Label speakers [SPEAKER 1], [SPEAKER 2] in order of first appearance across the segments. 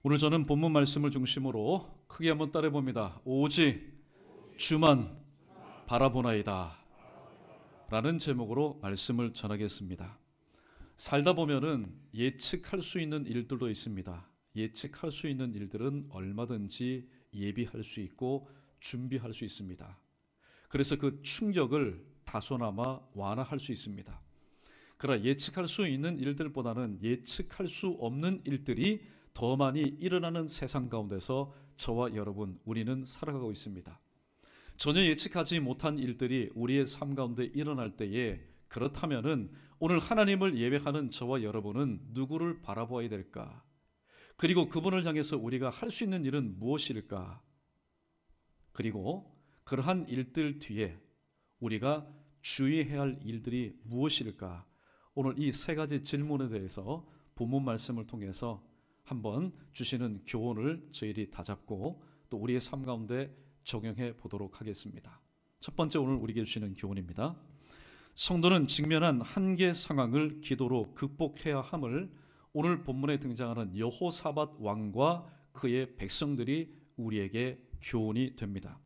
[SPEAKER 1] 오늘 저는 본문 말씀을 중심으로 크게 한번 따라해 봅니다. 오직 주만 바라보나이다 라는 제목으로 말씀을 전하겠습니다. 살다 보면은 예측할 수 있는 일들도 있습니다. 예측할 수 있는 일들은 얼마든지 예비할 수 있고 준비할 수 있습니다. 그래서 그 충격을 다소나마 완화할 수 있습니다. 그러나 예측할 수 있는 일들보다는 예측할 수 없는 일들이 더 많이 일어나는 세상 가운데서 저와 여러분, 우리는 살아가고 있습니다. 전혀 예측하지 못한 일들이 우리의 삶 가운데 일어날 때에, 그렇다면은 오늘 하나님을 예배하는 저와 여러분은 누구를 바라보아야 될까? 그리고 그분을 향해서 우리가 할 수 있는 일은 무엇일까? 그리고 그러한 일들 뒤에 우리가 주의해야 할 일들이 무엇일까? 오늘 이 세 가지 질문에 대해서 본문 말씀을 통해서 한번 주시는 교훈을 저희들이 다잡고 또 우리의 삶 가운데 적용해 보도록 하겠습니다. 첫 번째, 오늘 우리에게 주시는 교훈입니다. 성도는 직면한 한계 상황을 기도로 극복해야 함을 오늘 본문에 등장하는 여호사밧 왕과 그의 백성들이 우리에게 교훈이 됩니다.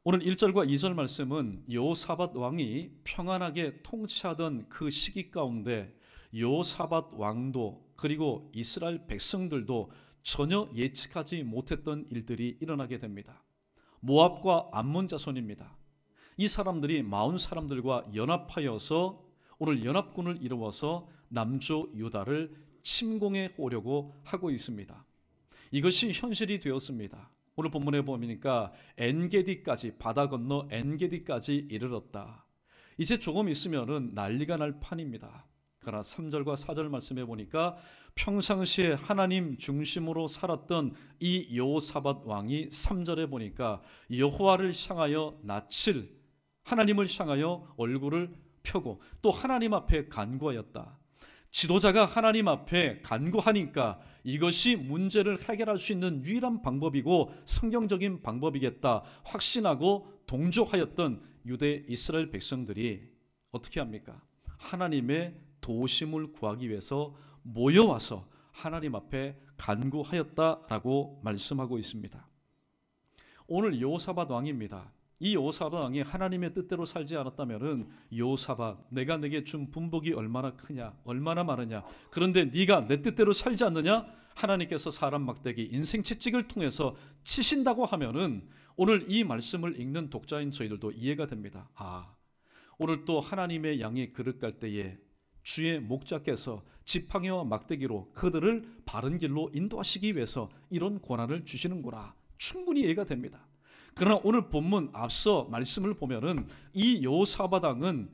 [SPEAKER 1] 오늘 1절과 2절 말씀은 여호사밧 왕이 평안하게 통치하던 그 시기 가운데 여호사밧 왕도 그리고 이스라엘 백성들도 전혀 예측하지 못했던 일들이 일어나게 됩니다. 모압과 암몬 자손입니다. 이 사람들이 마온 사람들과 연합하여서 오늘 연합군을 이루어서 남조 유다를 침공해 오려고 하고 있습니다. 이것이 현실이 되었습니다. 오늘 본문에 보니까 엔게디까지, 바다 건너 엔게디까지 이르렀다. 이제 조금 있으면은 난리가 날 판입니다. 그러나 3절과 4절 말씀해 보니까 평상시에 하나님 중심으로 살았던 이 여호사밧 왕이 3절에 보니까 여호와를 향하여 낯을, 하나님을 향하여 얼굴을 펴고 또 하나님 앞에 간구하였다. 지도자가 하나님 앞에 간구하니까 이것이 문제를 해결할 수 있는 유일한 방법이고 성경적인 방법이겠다 확신하고 동조하였던 유대 이스라엘 백성들이 어떻게 합니까? 하나님의 도우심을 구하기 위해서 모여와서 하나님 앞에 간구하였다라고 말씀하고 있습니다. 오늘 여호사밧 왕입니다. 이 여호사밧 왕이 하나님의 뜻대로 살지 않았다면은, 여호사밧, 내가 내게 준 분복이 얼마나 크냐, 얼마나 많으냐, 그런데 네가 내 뜻대로 살지 않느냐, 하나님께서 사람 막대기 인생 채찍을 통해서 치신다고 하면은 오늘 이 말씀을 읽는 독자인 저희들도 이해가 됩니다. 오늘 또 하나님의 양이 그릇 갈 때에 주의 목자께서 지팡이와 막대기로 그들을 바른 길로 인도하시기 위해서 이런 권한을 주시는구나, 충분히 이해가 됩니다. 그러나 오늘 본문 앞서 말씀을 보면은 이 여호사밧 왕은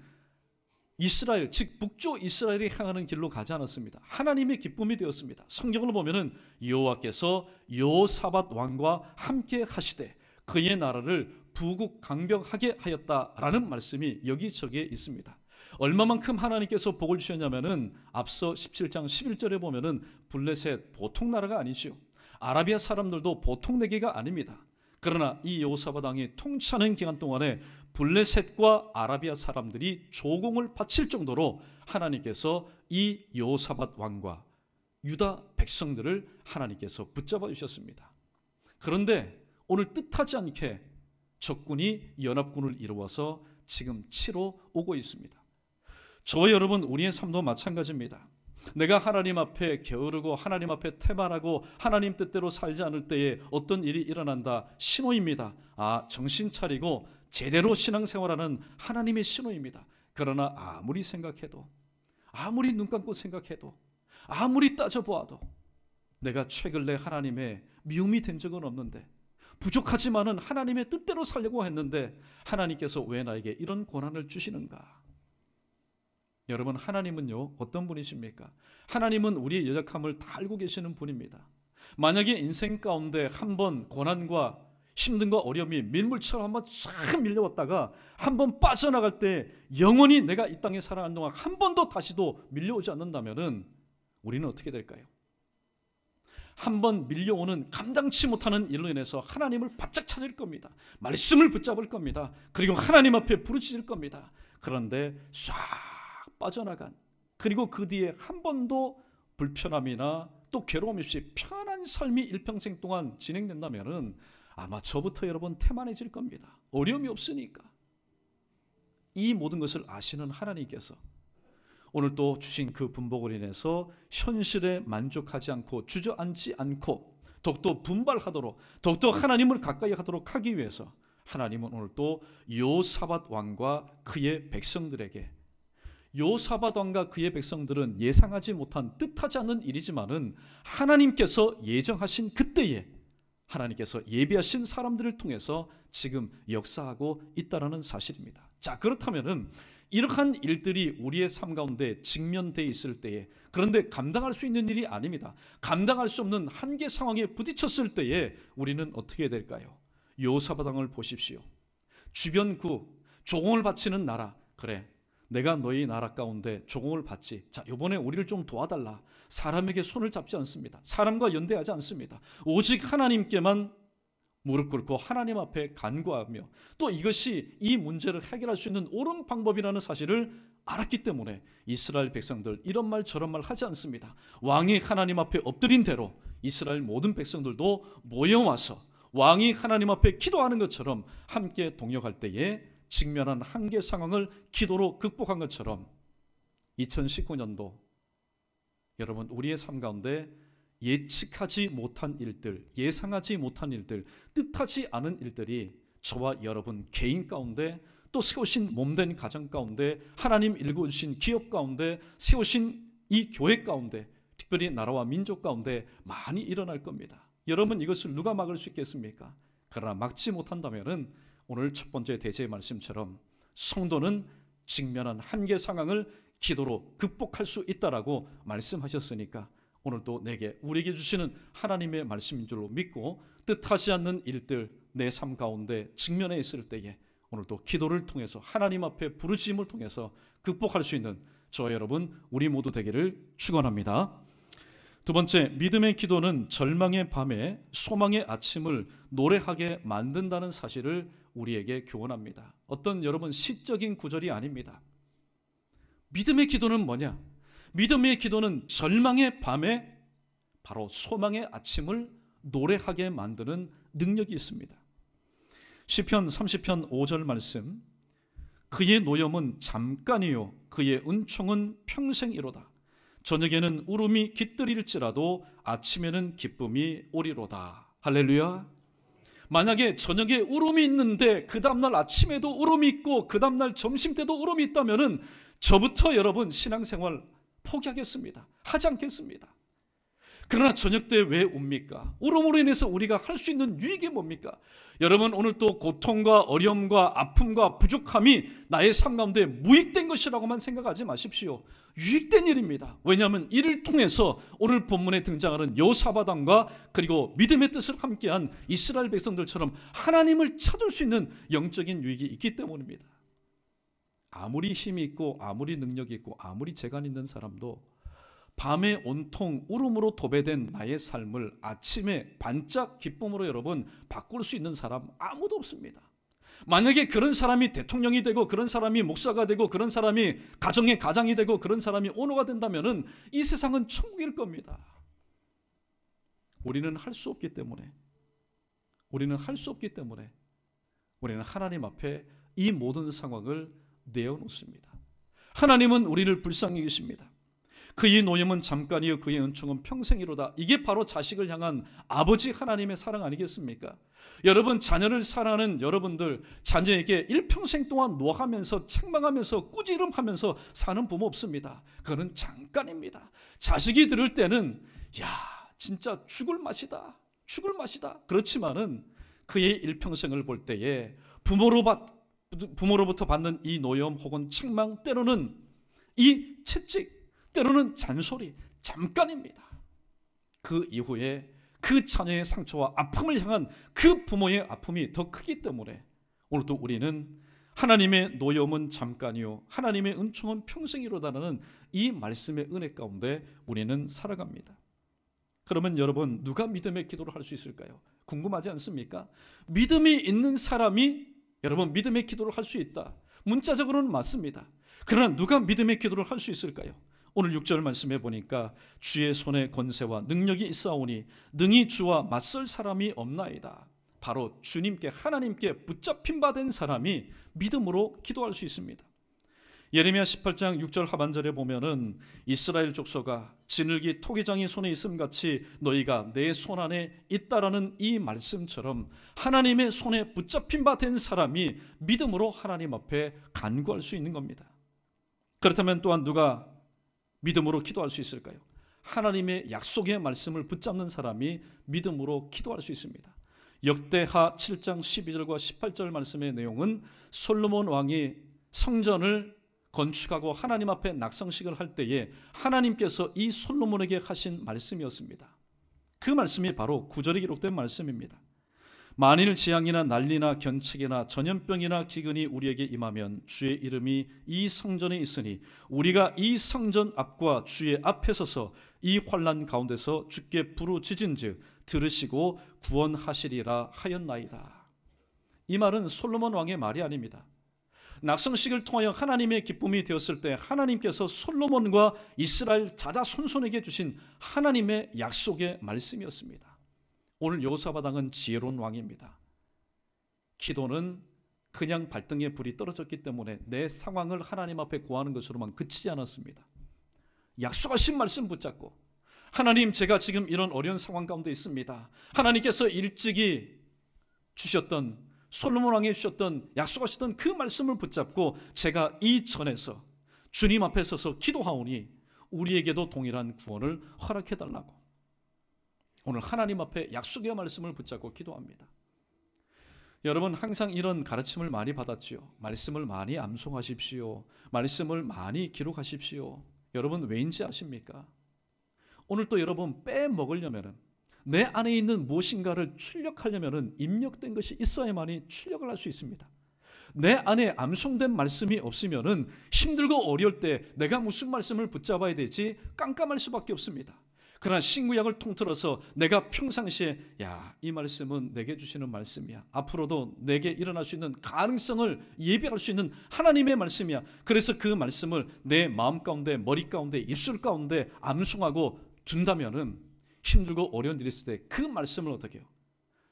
[SPEAKER 1] 이스라엘, 즉 북쪽 이스라엘이 향하는 길로 가지 않았습니다. 하나님의 기쁨이 되었습니다. 성경을 보면은 여호와께서 여호사밧 왕과 함께 하시되 그의 나라를 부국강병하게 하였다라는 말씀이 여기저기에 있습니다. 얼마만큼 하나님께서 복을 주셨냐면은 앞서 17장 11절에 보면은 블레셋 보통 나라가 아니죠. 아라비아 사람들도 보통 내기가 아닙니다. 그러나 이 여호사밧 왕이 통치하는 기간 동안에 블레셋과 아라비아 사람들이 조공을 바칠 정도로 하나님께서 이 여호사밧 왕과 유다 백성들을 하나님께서 붙잡아 주셨습니다. 그런데 오늘 뜻하지 않게 적군이 연합군을 이루어서 지금 치러 오고 있습니다. 저와 여러분, 우리의 삶도 마찬가지입니다. 내가 하나님 앞에 게으르고 하나님 앞에 태만하고 하나님 뜻대로 살지 않을 때에 어떤 일이 일어난다, 신호입니다. 정신 차리고 제대로 신앙생활하는 하나님의 신호입니다. 그러나 아무리 생각해도, 아무리 눈 감고 생각해도, 아무리 따져보아도 내가 최근에 하나님의 미움이 된 적은 없는데, 부족하지만은 하나님의 뜻대로 살려고 했는데 하나님께서 왜 나에게 이런 권한을 주시는가? 여러분, 하나님은요 어떤 분이십니까? 하나님은 우리의 연약함을 다 알고 계시는 분입니다. 만약에 인생 가운데 한번 고난과 힘든과 어려움이 밀물처럼 한번 쫙 밀려왔다가 한번 빠져나갈 때 영원히 내가 이 땅에 살아가는 동안 한 번도 다시도 밀려오지 않는다면은 우리는 어떻게 될까요? 한번 밀려오는 감당치 못하는 일로 인해서 하나님을 바짝 찾을 겁니다. 말씀을 붙잡을 겁니다. 그리고 하나님 앞에 부르짖을 겁니다. 그런데 싹 빠져나간, 그리고 그 뒤에 한 번도 불편함이나 또 괴로움 없이 편안한 평안한 삶이 일평생 동안 진행된다면 아마 저부터 여러분 태만해질 겁니다. 어려움이 없으니까. 이 모든 것을 아시는 하나님께서 오늘 또 주신 그 분복을 인해서 현실에 만족하지 않고 주저앉지 않고 더욱더 분발하도록, 더욱더 하나님을 가까이 하도록 하기 위해서 하나님은 오늘 또 여호사밧 왕과 그의 백성들에게, 여호사밧 왕과 그의 백성들은 예상하지 못한, 뜻하지 않는 일이지만은 하나님께서 예정하신 그때에 하나님께서 예비하신 사람들을 통해서 지금 역사하고 있다라는 사실입니다. 자, 그렇다면은 이러한 일들이 우리의 삶 가운데 직면되어 있을 때에, 그런데 감당할 수 있는 일이 아닙니다. 감당할 수 없는 한계 상황에 부딪혔을 때에 우리는 어떻게 해야 될까요? 여호사밧 왕을 보십시오. 주변국, 조공을 바치는 나라, 그래 내가 너희 나라 가운데 조공을 받지. 자, 이번에 우리를 좀 도와달라. 사람에게 손을 잡지 않습니다. 사람과 연대하지 않습니다. 오직 하나님께만 무릎 꿇고 하나님 앞에 간구하며, 또 이것이 이 문제를 해결할 수 있는 옳은 방법이라는 사실을 알았기 때문에 이스라엘 백성들 이런 말 저런 말 하지 않습니다. 왕이 하나님 앞에 엎드린 대로 이스라엘 모든 백성들도 모여와서 왕이 하나님 앞에 기도하는 것처럼 함께 동역할 때에 직면한 한계 상황을 기도로 극복한 것처럼 2019년도 여러분 우리의 삶 가운데 예측하지 못한 일들, 예상하지 못한 일들, 뜻하지 않은 일들이 저와 여러분 개인 가운데, 또 세우신 몸된 가정 가운데, 하나님 일궈주신 기업 가운데, 세우신 이 교회 가운데, 특별히 나라와 민족 가운데 많이 일어날 겁니다. 여러분, 이것을 누가 막을 수 있겠습니까? 그러나 막지 못한다면 오늘 첫 번째 대제의 말씀처럼 성도는 직면한 한계 상황을 기도로 극복할 수 있다라고 말씀하셨으니까 오늘도 우리에게 주시는 하나님의 말씀인 줄로 믿고, 뜻하지 않는 일들 내 삶 가운데 직면해 있을 때에 오늘도 기도를 통해서 하나님 앞에 부르심을 통해서 극복할 수 있는 저와 여러분 우리 모두 되기를 축원합니다. 두 번째, 믿음의 기도는 절망의 밤에 소망의 아침을 노래하게 만든다는 사실을 우리에게 교훈합니다. 어떤 여러분 시적인 구절이 아닙니다. 믿음의 기도는 뭐냐? 믿음의 기도는 절망의 밤에 바로 소망의 아침을 노래하게 만드는 능력이 있습니다. 시편 30편 5절 말씀, 그의 노염은 잠깐이요 그의 은총은 평생이로다. 저녁에는 울음이 깃들일지라도 아침에는 기쁨이 오리로다. 할렐루야. 만약에 저녁에 울음이 있는데 그 다음날 아침에도 울음이 있고 그 다음날 점심때도 울음이 있다면 저부터 여러분 신앙생활 포기하겠습니다. 하지 않겠습니다. 그러나 저녁 때 왜 웁니까? 울음으로 인해서 우리가 할 수 있는 유익이 뭡니까? 여러분, 오늘 또 고통과 어려움과 아픔과 부족함이 나의 삶 가운데 무익된 것이라고만 생각하지 마십시오. 유익된 일입니다. 왜냐하면 이를 통해서 오늘 본문에 등장하는 여호사밧 왕과 그리고 믿음의 뜻을 함께한 이스라엘 백성들처럼 하나님을 찾을 수 있는 영적인 유익이 있기 때문입니다. 아무리 힘이 있고 아무리 능력이 있고 아무리 재간 있는 사람도 밤에 온통 울음으로 도배된 나의 삶을 아침에 반짝 기쁨으로 여러분 바꿀 수 있는 사람 아무도 없습니다. 만약에 그런 사람이 대통령이 되고 그런 사람이 목사가 되고 그런 사람이 가정의 가장이 되고 그런 사람이 오너가 된다면 이 세상은 천국일 겁니다. 우리는 할 수 없기 때문에 우리는 하나님 앞에 이 모든 상황을 내어놓습니다. 하나님은 우리를 불쌍히 여기십니다. 그의 노염은 잠깐이요 그의 은총은 평생이로다. 이게 바로 자식을 향한 아버지 하나님의 사랑 아니겠습니까? 여러분, 자녀를 사랑하는 여러분들, 자녀에게 일평생 동안 노하면서 책망하면서 꾸지름하면서 사는 부모 없습니다. 그거는 잠깐입니다. 자식이 들을 때는 야 진짜 죽을 맛이다. 그렇지만은 그의 일평생을 볼 때에 부모로부터 받는 이 노염 혹은 책망, 때로는 이 채찍, 때로는 잔소리, 잠깐입니다. 그 이후에 그 자녀의 상처와 아픔을 향한 그 부모의 아픔이 더 크기 때문에 오늘도 우리는 하나님의 노염은 잠깐이요 하나님의 은총은 평생이로다라는 이 말씀의 은혜 가운데 우리는 살아갑니다. 그러면 여러분, 누가 믿음의 기도를 할 수 있을까요? 궁금하지 않습니까? 믿음이 있는 사람이 여러분 믿음의 기도를 할 수 있다. 문자적으로는 맞습니다. 그러나 누가 믿음의 기도를 할 수 있을까요? 오늘 6절 말씀해 보니까 주의 손에 권세와 능력이 있사오니 능히 주와 맞설 사람이 없나이다. 바로 주님께, 하나님께 붙잡힌 바 된 사람이 믿음으로 기도할 수 있습니다. 예레미야 18장 6절 하반절에 보면은 이스라엘 족속아 지늘기 토기장이 손에 있음같이 너희가 내 손 안에 있다라는 이 말씀처럼 하나님의 손에 붙잡힌 바 된 사람이 믿음으로 하나님 앞에 간구할 수 있는 겁니다. 그렇다면 또한 누가 믿음으로 기도할 수 있을까요? 하나님의 약속의 말씀을 붙잡는 사람이 믿음으로 기도할 수 있습니다. 역대하 7장 12절과 18절 말씀의 내용은 솔로몬 왕이 성전을 건축하고 하나님 앞에 낙성식을 할 때에 하나님께서 이 솔로몬에게 하신 말씀이었습니다. 그 말씀이 바로 9절에 기록된 말씀입니다. 만일 재앙이나 난리나 견책이나 전염병이나 기근이 우리에게 임하면 주의 이름이 이 성전에 있으니 우리가 이 성전 앞과 주의 앞에 서서 이 환난 가운데서 주께 부르짖은즉 들으시고 구원하시리라 하였나이다. 이 말은 솔로몬 왕의 말이 아닙니다. 낙성식을 통하여 하나님의 기쁨이 되었을 때 하나님께서 솔로몬과 이스라엘 자자손손에게 주신 하나님의 약속의 말씀이었습니다. 오늘 여호사밧 왕은 지혜로운 왕입니다. 기도는 그냥 발등에 불이 떨어졌기 때문에 내 상황을 하나님 앞에 고하는 것으로만 그치지 않았습니다. 약속하신 말씀 붙잡고 하나님, 제가 지금 이런 어려운 상황 가운데 있습니다. 하나님께서 일찍이 주셨던, 솔로몬 왕에 주셨던, 약속하셨던 그 말씀을 붙잡고 제가 이 전에서 주님 앞에 서서 기도하오니 우리에게도 동일한 구원을 허락해달라고. 오늘 하나님 앞에 약속의 말씀을 붙잡고 기도합니다. 여러분, 항상 이런 가르침을 많이 받았지요. 말씀을 많이 암송하십시오. 말씀을 많이 기록하십시오. 여러분, 왜인지 아십니까? 오늘 또 여러분 빼먹으려면, 내 안에 있는 무엇인가를 출력하려면 입력된 것이 있어야만이 출력을 할 수 있습니다. 내 안에 암송된 말씀이 없으면 힘들고 어려울 때 내가 무슨 말씀을 붙잡아야 될지 깜깜할 수밖에 없습니다. 그러나 신구약을 통틀어서 내가 평상시에 이 말씀은 내게 주시는 말씀이야. 앞으로도 내게 일어날 수 있는 가능성을 예비할 수 있는 하나님의 말씀이야. 그래서 그 말씀을 내 마음 가운데, 머리 가운데, 입술 가운데 암송하고 둔다면은 힘들고 어려운 일이 있을 때 그 말씀을 어떻게 해요?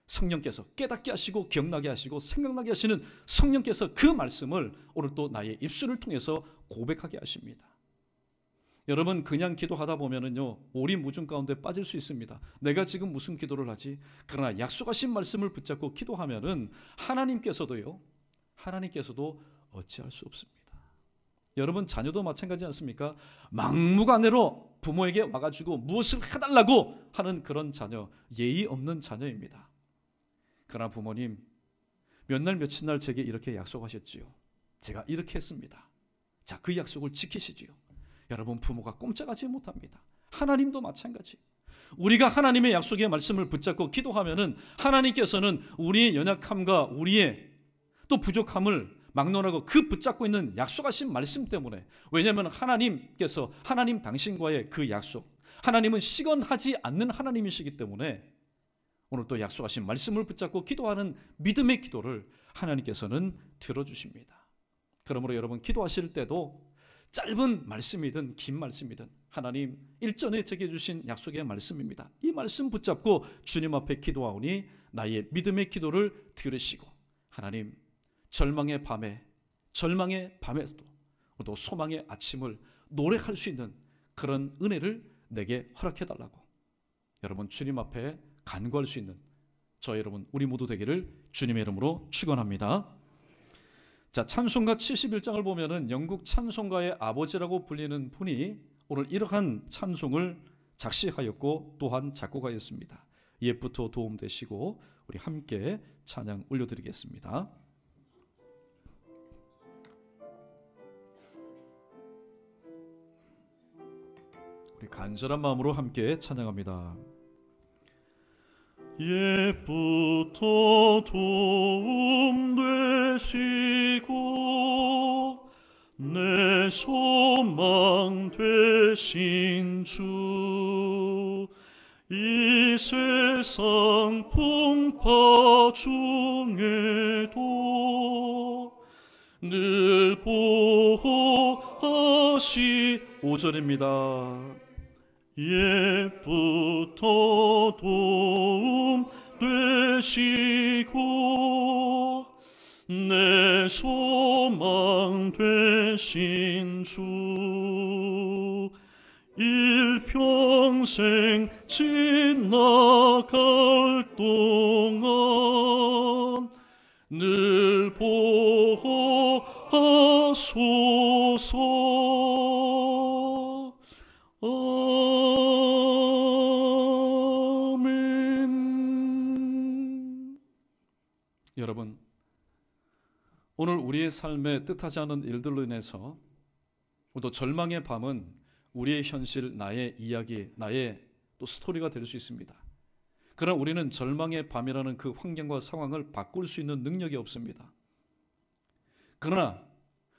[SPEAKER 1] 성령께서 깨닫게 하시고 기억나게 하시고 생각나게 하시는 성령께서 그 말씀을 오늘 또 나의 입술을 통해서 고백하게 하십니다. 여러분, 그냥 기도하다 보면은요, 오리무중 가운데 빠질 수 있습니다. 내가 지금 무슨 기도를 하지? 그러나 약속하신 말씀을 붙잡고 기도하면은 하나님께서도 어찌할 수 없습니다. 여러분, 자녀도 마찬가지 않습니까? 막무가내로 부모에게 와가지고 무엇을 해달라고 하는 그런 자녀, 예의 없는 자녀입니다. 그러나 부모님, 몇 날 며칠 날 제게 이렇게 약속하셨지요. 제가 이렇게 했습니다. 자, 그 약속을 지키시지요. 여러분, 부모가 꼼짝하지 못합니다. 하나님도 마찬가지. 우리가 하나님의 약속의 말씀을 붙잡고 기도하면은 하나님께서는 우리의 연약함과 우리의 또 부족함을 막론하고 그 붙잡고 있는 약속하신 말씀 때문에, 왜냐하면 하나님께서, 하나님 당신과의 그 약속, 하나님은 시건하지 않는 하나님이시기 때문에 오늘 또 약속하신 말씀을 붙잡고 기도하는 믿음의 기도를 하나님께서는 들어주십니다. 그러므로 여러분, 기도하실 때도 짧은 말씀이든 긴 말씀이든 하나님 일전에 제게 주신 약속의 말씀입니다. 이 말씀 붙잡고 주님 앞에 기도하오니 나의 믿음의 기도를 들으시고 하나님, 절망의 밤에서도 또 소망의 아침을 노래할 수 있는 그런 은혜를 내게 허락해달라고 여러분 주님 앞에 간구할 수 있는 저 여러분 우리 모두 되기를 주님의 이름으로 축원합니다. 자, 찬송가 71장을 보면은 영국 찬송가의 아버지라고 불리는 분이 오늘 이러한 찬송을 작시하였고 또한 작곡하였습니다. 옛부터 도움되시고 우리 함께 찬양 올려드리겠습니다. 우리 간절한 마음으로 함께 찬양합니다. 옛부터 도움되시고 내 소망 되신 주, 이 세상 풍파 중에도 늘 보호하시 5절입니다. 옛부터 도움 되시고 내 소망 되신 주, 일평생 지나갈 동안 늘 보호하소서. 아멘. 여러분, 오늘 우리의 삶에 뜻하지 않은 일들로 인해서 또 절망의 밤은 우리의 현실, 나의 이야기, 나의 또 스토리가 될 수 있습니다. 그러나 우리는 절망의 밤이라는 그 환경과 상황을 바꿀 수 있는 능력이 없습니다. 그러나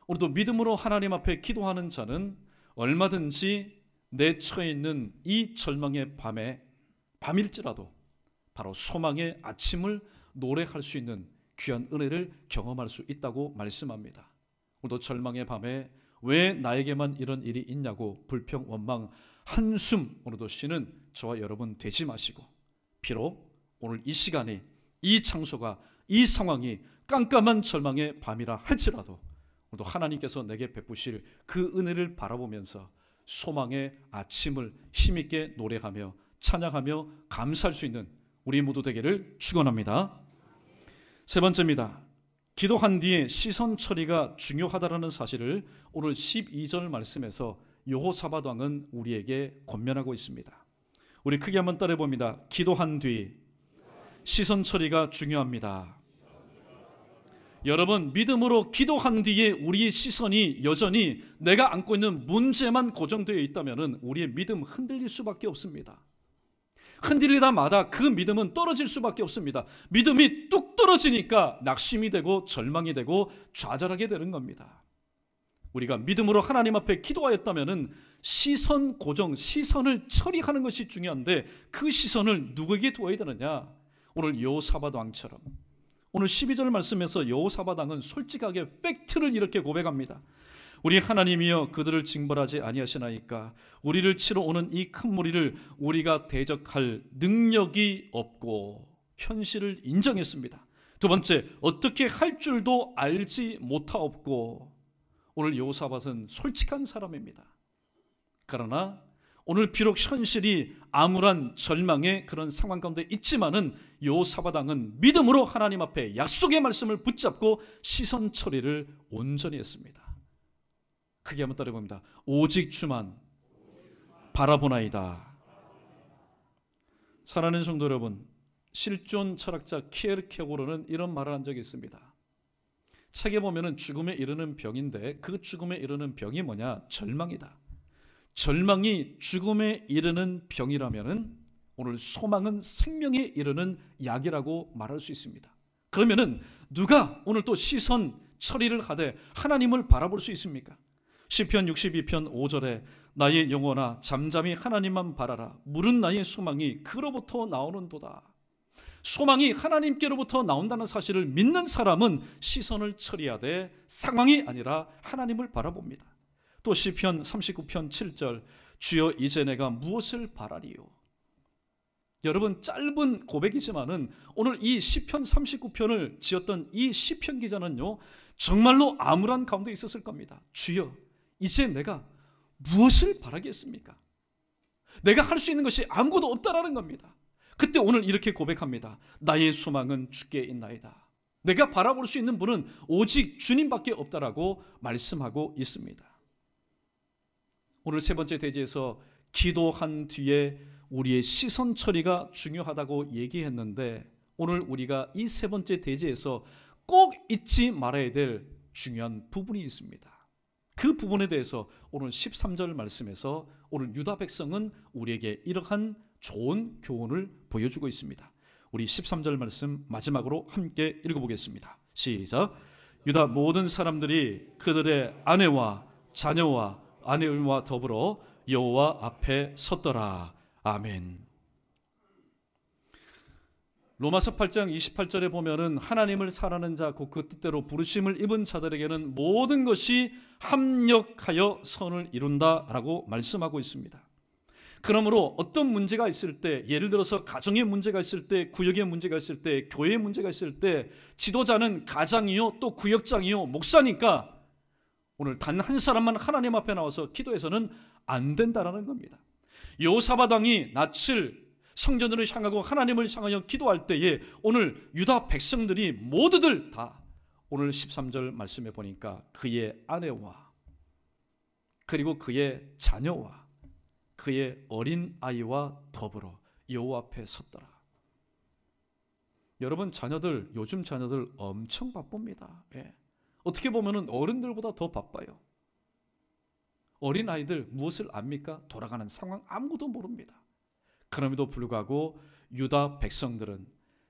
[SPEAKER 1] 우리도 믿음으로 하나님 앞에 기도하는 자는 얼마든지 내 처해 있는 이 절망의 밤일지라도 바로 소망의 아침을 노래할 수 있는 귀한 은혜를 경험할 수 있다고 말씀합니다. 우리도 절망의 밤에 왜 나에게만 이런 일이 있냐고 불평, 원망, 한숨으로도 쉬는 저와 여러분 되지 마시고, 비록 오늘 이 시간이, 이 장소가, 이 상황이 깜깜한 절망의 밤이라 할지라도 오늘도 하나님께서 내게 베푸실 그 은혜를 바라보면서 소망의 아침을 힘있게 노래하며 찬양하며 감사할 수 있는 우리 모두 되기를 축원합니다. 세 번째입니다. 기도한 뒤에 시선 처리가 중요하다라는 사실을 오늘 12절 말씀에서 여호사밧 왕은 우리에게 권면하고 있습니다. 우리 크게 한번 따라해 봅니다. 기도한 뒤 시선 처리가 중요합니다. 여러분, 믿음으로 기도한 뒤에 우리의 시선이 여전히 내가 안고 있는 문제만 고정되어 있다면 우리의 믿음 흔들릴 수밖에 없습니다. 흔들리다마다 그 믿음은 떨어질 수밖에 없습니다. 믿음이 뚝 떨어지니까 낙심이 되고 절망이 되고 좌절하게 되는 겁니다. 우리가 믿음으로 하나님 앞에 기도하였다면 시선 고정, 시선을 처리하는 것이 중요한데 그 시선을 누구에게 두어야 되느냐? 오늘 여호사밧 왕처럼 오늘 12절 말씀에서 여호사밧 왕은 솔직하게 팩트를 이렇게 고백합니다. 우리 하나님이여 그들을 징벌하지 아니하시나이까 우리를 치러 오는 이 큰 무리를 우리가 대적할 능력이 없고 현실을 인정했습니다. 두 번째, 어떻게 할 줄도 알지 못하옵고. 오늘 여호사밧은 솔직한 사람입니다. 그러나 오늘 비록 현실이 암울한 절망의 그런 상황 가운데 있지만은 여호사밧 왕은 믿음으로 하나님 앞에 약속의 말씀을 붙잡고 시선 처리를 온전히 했습니다. 크게 한번 따라해 봅니다. 오직 주만 바라보나이다. 사랑하는 성도 여러분, 실존 철학자 키에르케고르는 이런 말을 한 적이 있습니다. 책에 보면은 죽음에 이르는 병인데 그 죽음에 이르는 병이 뭐냐? 절망이다. 절망이 죽음에 이르는 병이라면은 오늘 소망은 생명에 이르는 약이라고 말할 수 있습니다. 그러면은 누가 오늘 또 시선 처리를 하되 하나님을 바라볼 수 있습니까? 시편 62편 5절에 나의 영혼아 잠잠히 하나님만 바라라. 물은 나의 소망이 그로부터 나오는도다. 소망이 하나님께로부터 나온다는 사실을 믿는 사람은 시선을 처리하되 상황이 아니라 하나님을 바라봅니다. 또 시편 39편 7절 주여 이제 내가 무엇을 바라리요. 여러분, 짧은 고백이지만은 오늘 이 시편 39편을 지었던 이 시편 기자는요 정말로 암울한 가운데 있었을 겁니다. 주여 이제 내가 무엇을 바라겠습니까? 내가 할 수 있는 것이 아무것도 없다라는 겁니다. 그때 오늘 이렇게 고백합니다. 나의 소망은 주께 있나이다. 내가 바라볼 수 있는 분은 오직 주님밖에 없다라고 말씀하고 있습니다. 오늘 세 번째 대지에서 기도한 뒤에 우리의 시선 처리가 중요하다고 얘기했는데 오늘 우리가 이 세 번째 대지에서 꼭 잊지 말아야 될 중요한 부분이 있습니다. 그 부분에 대해서 오늘 13절 말씀에서 오늘 유다 백성은 우리에게 이러한 좋은 교훈을 보여주고 있습니다. 우리 13절 말씀 마지막으로 함께 읽어보겠습니다. 시작. 유다 모든 사람들이 그들의 아내와 자녀와 아내와 더불어 여호와 앞에 섰더라. 아멘. 로마서 8장 28절에 보면은 하나님을 사랑하는 자, 곧 그 뜻대로 부르심을 입은 자들에게는 모든 것이 합력하여 선을 이룬다라고 말씀하고 있습니다. 그러므로 어떤 문제가 있을 때, 예를 들어서 가정의 문제가 있을 때, 구역의 문제가 있을 때, 교회의 문제가 있을 때, 지도자는 가장이요 또 구역장이요 목사니까 오늘 단 한 사람만 하나님 앞에 나와서 기도해서는 안 된다라는 겁니다. 여호사밧 왕이 낯을 성전으로 향하고 하나님을 향하여 기도할 때에 오늘 유다 백성들이 모두들 다 오늘 13절 말씀에 보니까 그의 아내와 그리고 그의 자녀와 그의 어린 아이와 더불어 여호와 앞에 섰더라. 여러분, 자녀들, 요즘 자녀들 엄청 바쁩니다. 예. 어떻게 보면 어른들보다 더 바빠요. 어린 아이들 무엇을 압니까? 돌아가는 상황 아무것도 모릅니다. 그럼에도 불구하고 유다 백성들은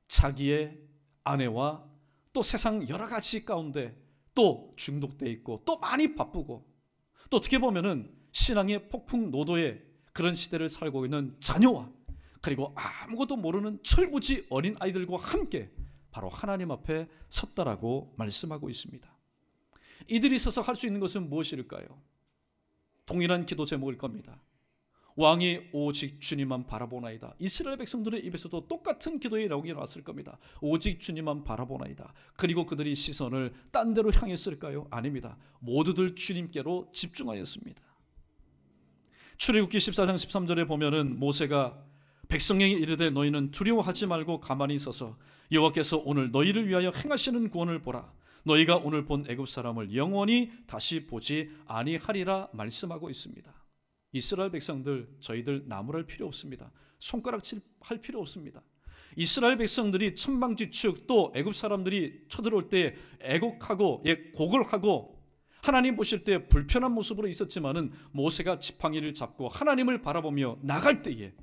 [SPEAKER 1] 자기의 아내와 또 세상 여러 가지 가운데 또 중독되어 있고 또 많이 바쁘고 또 어떻게 보면은 신앙의 폭풍노도에 그런 시대를 살고 있는 자녀와 그리고 아무것도 모르는 철부지 어린 아이들과 함께 바로 하나님 앞에 섰다라고 말씀하고 있습니다. 이들이 서서 할 수 있는 것은 무엇일까요? 동일한 기도 제목일 겁니다. 왕이 오직 주님만 바라보나이다. 이스라엘 백성들의 입에서도 똑같은 기도의 나오게 나왔을 겁니다. 오직 주님만 바라보나이다. 그리고 그들이 시선을 딴 데로 향했을까요? 아닙니다. 모두들 주님께로 집중하였습니다. 출애굽기 14장 13절에 보면은 모세가 백성에게 이르되 너희는 두려워하지 말고 가만히 있어서 여호와께서 오늘 너희를 위하여 행하시는 구원을 보라. 너희가 오늘 본 애굽 사람을 영원히 다시 보지 아니하리라 말씀하고 있습니다. 이스라엘 백성들, 저희들 나무랄 필요 없습니다. 손가락질 할 필요 없습니다. 이스라엘 백성들이 천방지축 또 애굽 사람들이 쳐들어올 때 애곡하고 곡을 하고 하나님 보실 때 불편한 모습으로 있었지만은 모세가 지팡이를 잡고 하나님을 바라보며 나갈 때에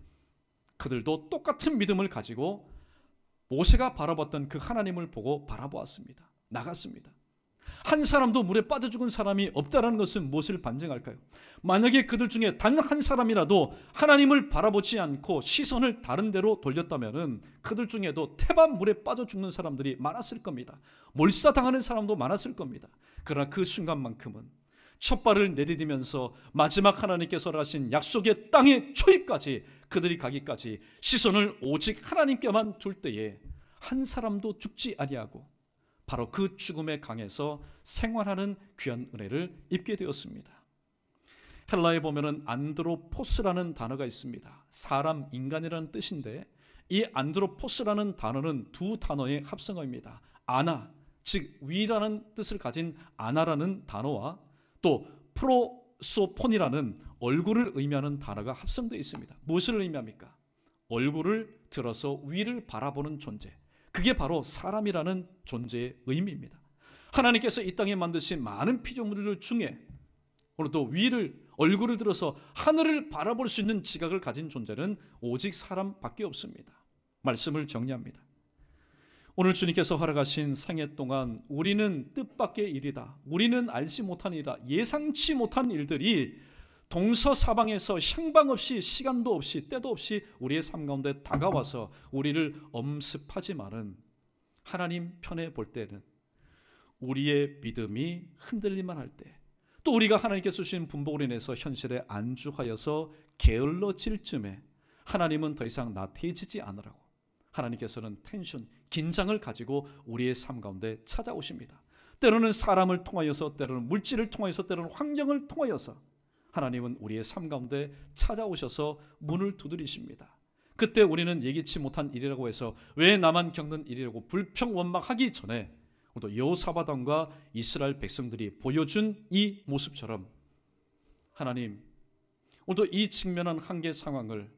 [SPEAKER 1] 그들도 똑같은 믿음을 가지고 모세가 바라봤던 그 하나님을 보고 바라보았습니다. 나갔습니다. 한 사람도 물에 빠져 죽은 사람이 없다는 것은 무엇을 반증할까요? 만약에 그들 중에 단 한 사람이라도 하나님을 바라보지 않고 시선을 다른 데로 돌렸다면 그들 중에도 태반 물에 빠져 죽는 사람들이 많았을 겁니다. 몰사당하는 사람도 많았을 겁니다. 그러나 그 순간만큼은 첫 발을 내디디면서 마지막 하나님께서 하신 약속의 땅의 초입까지 그들이 가기까지 시선을 오직 하나님께만 둘 때에 한 사람도 죽지 아니하고 바로 그 죽음의 강에서 생활하는 귀한 은혜를 입게 되었습니다. 헬라에 보면은 안드로포스라는 단어가 있습니다. 사람, 인간이라는 뜻인데 이 안드로포스라는 단어는 두 단어의 합성어입니다. 아나, 즉 위라는 뜻을 가진 아나라는 단어와 또 프로소폰이라는 얼굴을 의미하는 단어가 합성되어 있습니다. 무엇을 의미합니까? 얼굴을 들어서 위를 바라보는 존재. 그게 바로 사람이라는 존재의 의미입니다. 하나님께서 이 땅에 만드신 많은 피조물들 중에 오늘도 얼굴을 들어서 하늘을 바라볼 수 있는 지각을 가진 존재는 오직 사람밖에 없습니다. 말씀을 정리합니다. 오늘 주님께서 허락하신 생애 동안 우리는 뜻밖의 일이다. 우리는 알지 못한 일이다. 예상치 못한 일들이 동서사방에서 향방 없이 시간도 없이 때도 없이 우리의 삶 가운데 다가와서 우리를 엄습하지만은 하나님 편에 볼 때는 우리의 믿음이 흔들릴만 할 때 또 우리가 하나님께서 주신 분복으로 인해서 현실에 안주하여서 게을러질 쯤에 하나님은 더 이상 나태해지지 않으라고 하나님께서는 텐션, 긴장을 가지고 우리의 삶 가운데 찾아오십니다. 때로는 사람을 통하여서 때로는 물질을 통하여서 때로는 환경을 통하여서 하나님은 우리의 삶 가운데 찾아오셔서 문을 두드리십니다. 그때 우리는 예기치 못한 일이라고 해서 왜 나만 겪는 일이라고 불평원망하기 전에 또 여호사밧 왕과 이스라엘 백성들이 보여준 이 모습처럼 하나님 오늘도 이 직면한 한계 상황을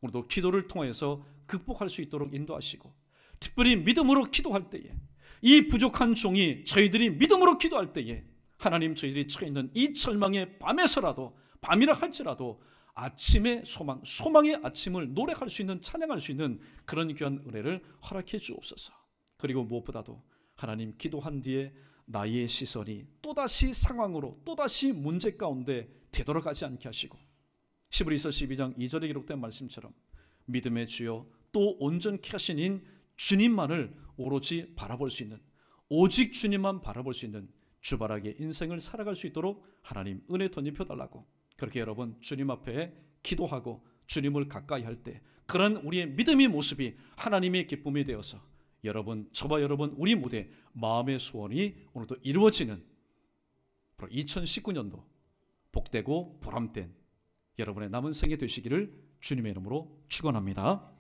[SPEAKER 1] 오늘도 기도를 통해서 극복할 수 있도록 인도하시고 특별히 믿음으로 기도할 때에 이 부족한 종이 저희들이 믿음으로 기도할 때에 하나님 저희들이 처해 있는 이 절망의 밤에서라도 밤이라 할지라도 아침의 소망, 소망의 아침을 노래할 수 있는 찬양할 수 있는 그런 귀한 은혜를 허락해 주옵소서. 그리고 무엇보다도 하나님 기도한 뒤에 나의 시선이 또다시 상황으로 또다시 문제 가운데 되돌아가지 않게 하시고 히브리서 12장 2절에 기록된 말씀처럼 믿음의 주여 또 온전케 하시는 주님만을 오로지 바라볼 수 있는, 오직 주님만 바라볼 수 있는 주바라기의 인생을 살아갈 수 있도록 하나님 은혜 덧입혀 달라고, 그렇게 여러분 주님 앞에 기도하고 주님을 가까이 할 때 그런 우리의 믿음의 모습이 하나님의 기쁨이 되어서 여러분, 저와 여러분, 우리 모두의 마음의 소원이 오늘도 이루어지는 2019년도 복되고 보람된 여러분의 남은 생애 되시기를 주님의 이름으로 축원합니다.